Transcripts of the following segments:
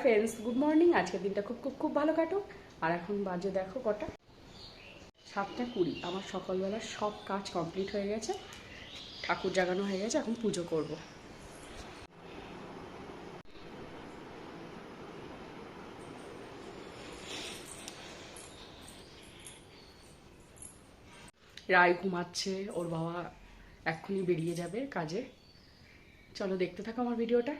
Friends, good morning. আজকের দিনটা খুব খুব খুব ভালো কাটুক। আর এখন বাজে দেখো কটা, 7:20। আমার সকালবেলা সব কাজ কমপ্লিট হয়ে গেছে, ঠাকুর জাগানো হয়ে গেছে, এখন পুজো করব। রায় ঘুমাচ্ছে, ওর বাবা এক্ষুনি বেরিয়ে যাবে কাজে। চলো দেখতে থাকো আমার ভিডিওটা।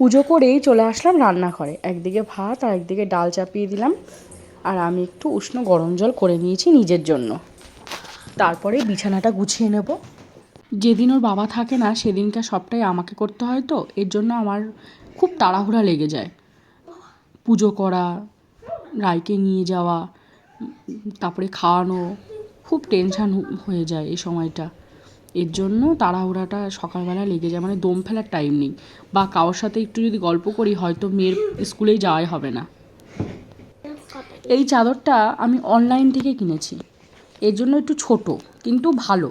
পুজো করেই চলে আসলাম রান্নাঘরে। একদিকে ভাত আর একদিকে ডাল চাপিয়ে দিলাম, আর আমি একটু উষ্ণ গরম জল করে নিয়েছি নিজের জন্য। তারপরে বিছানাটা গুছিয়ে নেব। যেদিন ওর বাবা থাকে না সেদিনকার সবটাই আমাকে করতে হয়, তো এর জন্য আমার খুব তাড়াহুড়া লেগে যায়। পুজো করা, রায়কে নিয়ে যাওয়া, তারপরে খাওয়ানো, খুব টেনশান হয়ে যায় এই সময়টা। এর জন্য তাড়াহুড়াটা সকালবেলা লেগে যায়, মানে দম ফেলার টাইম নেই। বা কারোর সাথে একটু যদি গল্প করি, হয়তো মেয়ের স্কুলেই যাওয়াই হবে না। এই চাদরটা আমি অনলাইন থেকে কিনেছি, এর জন্য একটু ছোট কিন্তু ভালো,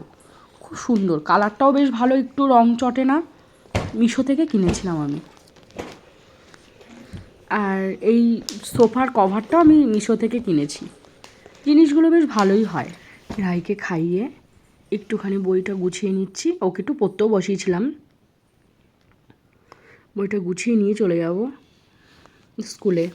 খুব সুন্দর, কালারটাও বেশ ভালো, একটু রং চটে না। মিশো থেকে কিনেছিলাম আমি। আর এই সোফার কভারটাও আমি মিশো থেকে কিনেছি। জিনিসগুলো বেশ ভালোই হয়। রাইকে খাইয়ে একটুখানি বইটা গুছিয়ে নিচ্ছি, ওকে একটু পড়তেও বসিয়েছিলাম। বইটা গুছিয়ে নিয়ে চলে যাব স্কুলে।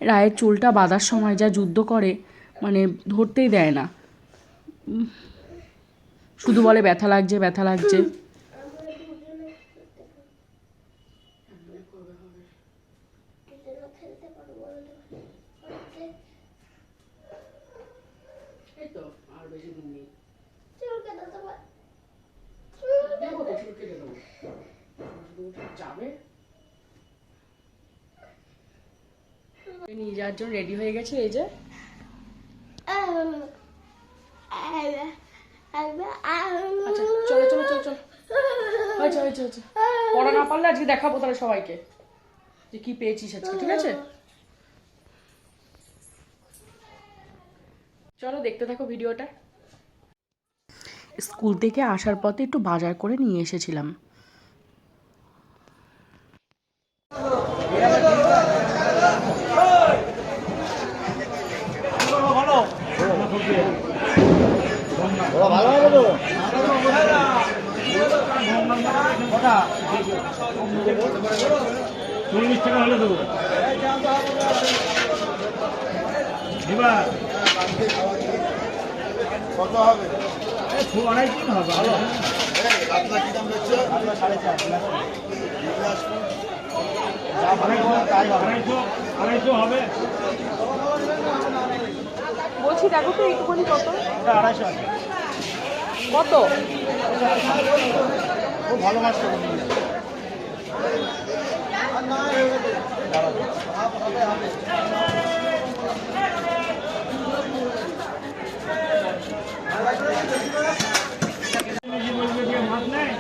রায়ের চুলটা বাঁধার সময় যা যুদ্ধ করে, মানে ধরতেই দেয় না, শুধু বলে ব্যথা লাগছে ব্যথা লাগছে। নিয়ে যাওয়ার জন্য রেডি হয়ে গেছে, এই যে। আচ্ছা চলো চলো চলো চলো, হয়েছে হয়েছে হয়েছে। পড়া না পারলে আজকে দেখাবো তাহলে সবাইকে যে কি পেয়েছিস আজকে, ঠিক আছে? চলো দেখতে থাকো ভিডিওটা। স্কুল থেকে আসার পথে একটু বাজার করে নিয়ে এসেছিলাম। ভালো হবে তো। 40 টাকা হলে দেবো এবার কত হবে? 2.5 হবে আপনার কি দাম হচ্ছে? 2.5 হবে বলছি দেখো তো এইটুকুনি কত 250 কত খুব ভালো মাছটা মাছ নেই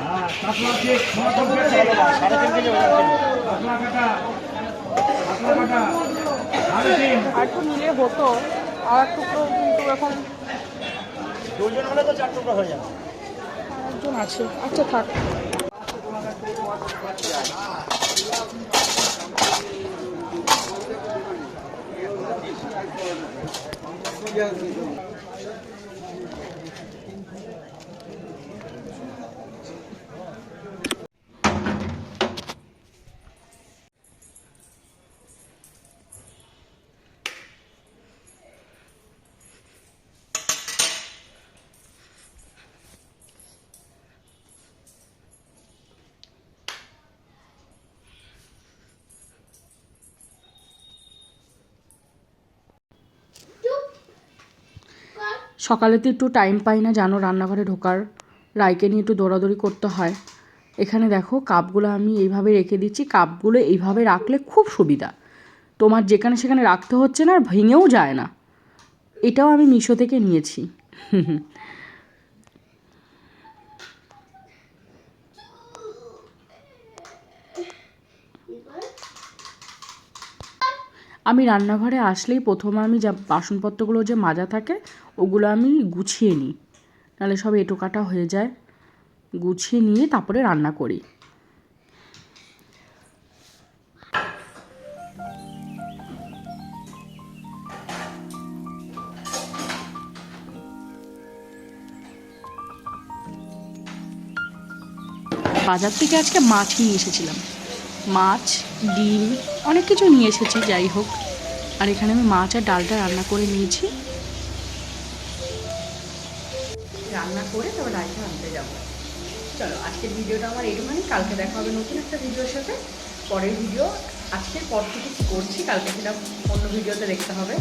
হ্যাঁ কাতলা কেক 3.5 কেজি কাতলা কাটা আর একটু নিলে হতো আর একটু কিন্তু এখন দুজন হলে তো 4 টুকরো হয়ে যাবে। একজন আছে আচ্ছা থাক সকালে তো একটু টাইম পাই না জানো রান্নাঘরে ঢোকার রাইকে নিয়ে একটু দৌড়াদৌড়ি করতে হয় এখানে দেখো কাপগুলো আমি এইভাবে রেখে দিচ্ছি কাপগুলো এইভাবে রাখলে খুব সুবিধা তোমার যেখানে সেখানে রাখতে হচ্ছে না আর ভেঙেও যায় না এটাও আমি মিশো থেকে নিয়েছি আমি রান্নাঘরে আসলেই প্রথমে আমি যা বাসনপত্রগুলো যে মাজা থাকে ওগুলো আমি গুছিয়ে নিই নাহলে সব এঁটোকাটা হয়ে যায় গুছিয়ে নিয়ে তারপরে রান্না করি বাজার থেকে আজকে মাছ নিয়ে এসেছিলাম মাছ ডিম অনেক কিছু নিয়ে এসেছি যাই হোক আর এখানে আমি মাছ আর ডালটা রান্না করে নিয়েছি রান্না করে তবে রাইটা আনতে যাবো চলো আজকের ভিডিওটা আমার এইটুখানি কালকে দেখা হবে নতুন একটা ভিডিওর সাথে পরের ভিডিও আজকের পর থেকে কী করছি কালকে সেটা অন্য ভিডিওতে দেখতে হবে